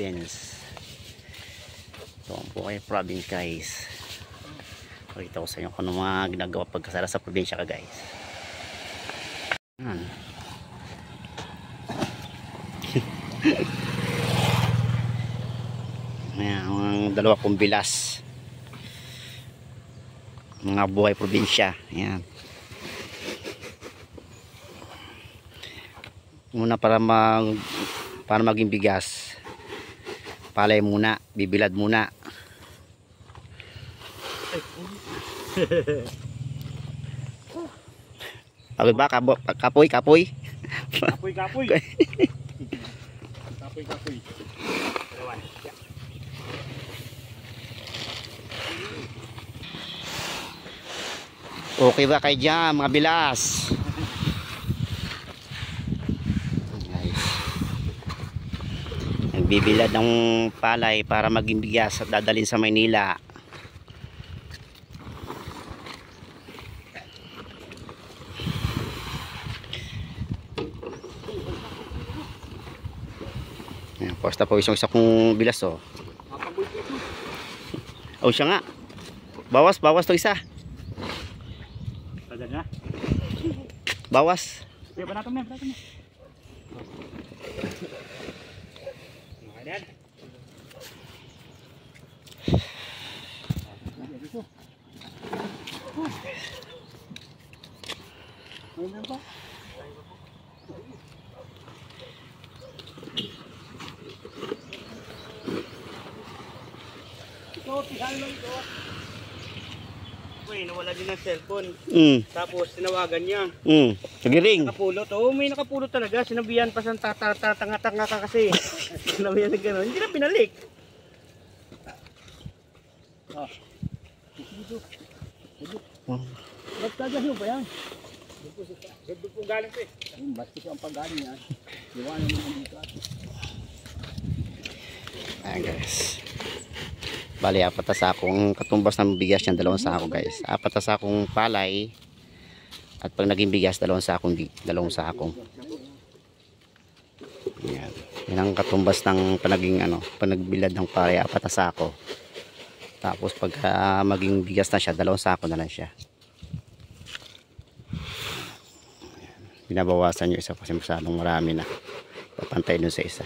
province. Ito ang Buhay province guys. Pakita ko sa inyo kung ano mga ginagawa pagkasara sa probinsya ka guys. Ayan, ang dalawa kong bilas. Mga buhay probinsya. Ayan. Muna para maging bigas. Palay muna, bibilad muna. Pagod ba? Kapoy? Kapoy. Kapoy. Okay ba kayo dyan mga bilas? Guys, nagbibilad ng palay para maging bigas at dadalhin sa Maynila. Posta po isang isa kong bilas oh. Oh siya nga. Bawas to isa. Tagal na. Bawas. Sige, panatong na. Ayan. Ayan ba? Uy, nawala din ang cellphone. Tapos tinawagan niya. Nagiring. Nakapulot. Oo, may nakapulot talaga. Sinabihan pa sa tanga-tanga ka kasi. Sinabihan na gano'n. Hindi na pinalik. Nagtagas mo ba yan? Doon po galing ko eh. Bastos ang paggaling yan. Iwanan mo dito. Ayan guys. Bali, 4 na sakong katumbas ng bigas yan, 2 sako guys. 4 na sakong palay. At pag naging bigas, 2 sakong. Ayan. Yan ang katumbas ng panagbilad ng palay, 4 na sako. Tapos pag maging bigas na siya, 2 sako na lang siya. Ayan. Binabawasan nyo isa kasi masyadong marami na. Papantay dun sa isa.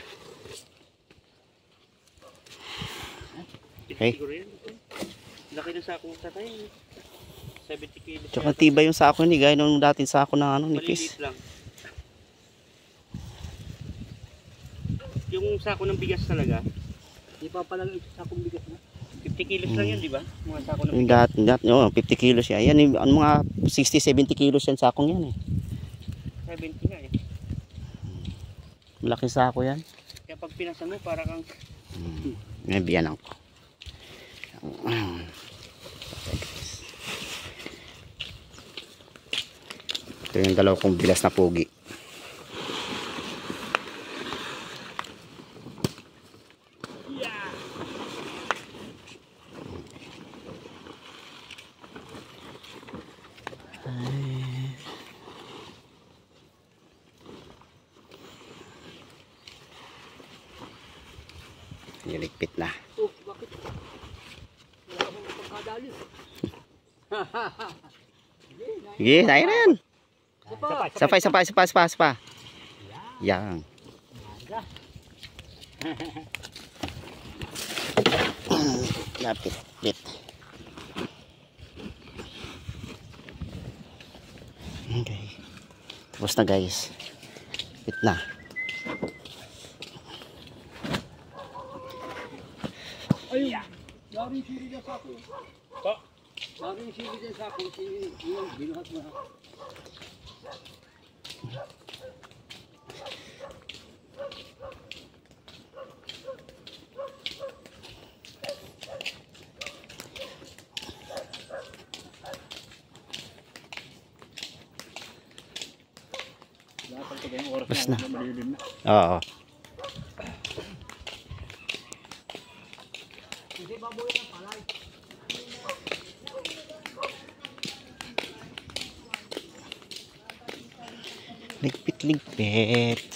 Okay. Laki ng sako ng tatay. 70 kilos. Tsaka tiba yung sako ni gaya nung dating sako na nipis. Maliliit lang. Yung sako ng bigas talaga. Di pa pala yung sakong bigas na. 50 kilos lang yan, di ba? Mga sako ng bigas. Yung 50 kilos yan. Yan yung mga 60-70 kilos yan sakong yan eh. 70 nga eh. Malaking sako yan. Kaya pag pinasa mo para kang May biyanan ko. Ito yung 2 kong bilas na pugi. Niligpit na. oh, bakit? Wala akong pagkadali. Sige, tayo na yan. Sapay. Yan. Lapit. Okay. Tapos na guys. Pit na. Ayun. Dari sili na sa ako. Pa? Dari sili na sa ako. Yung binuhat mo na. Tapos na. Oo. Ligpit.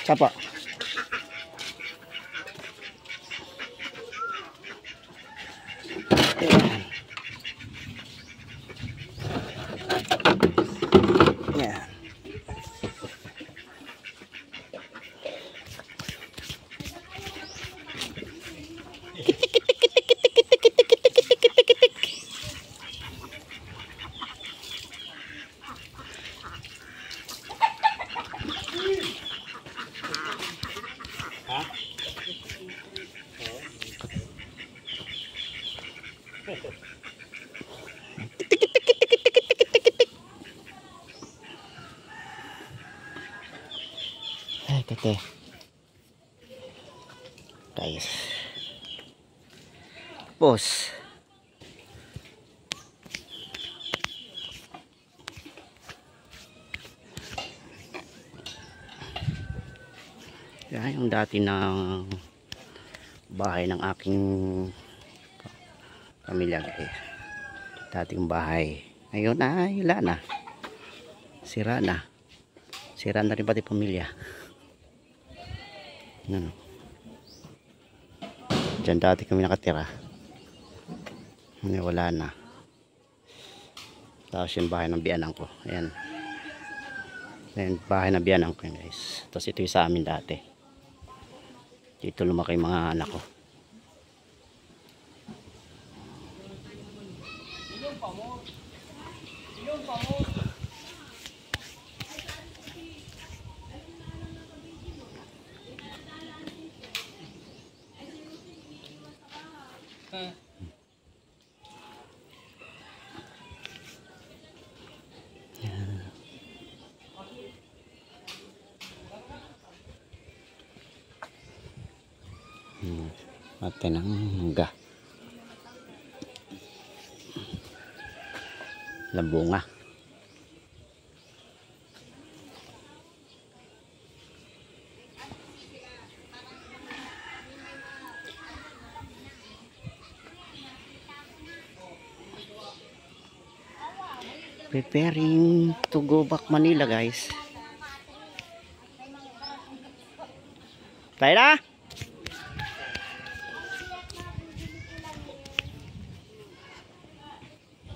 Sapa. Yan. Ay, kate. Guys. Boss. Yan yung dati ng bahay ng aking pamilya, guys. Dating bahay. Ngayon ay wala na. Sira na. Sira na rin pati pamilya. Ano? Diyan dati kami nakatira. Wala na. Tapos yung bahay ng biyanan ko. Ayan. Ayan, bahay ng biyanan ko, guys. Tapos ito yung sa amin dati. Dito lumaki yung mga anak ko. Mati ng mangga. Labunga. Preparing to go back Manila, guys. Tayo na!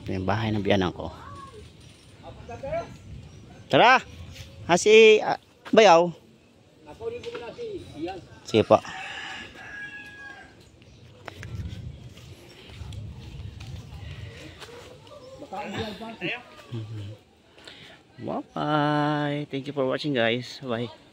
Yung bahay ng biyanan ko. Tara! Hasi bayaw. Sige po. Bye bye. Thank you for watching, guys. Bye.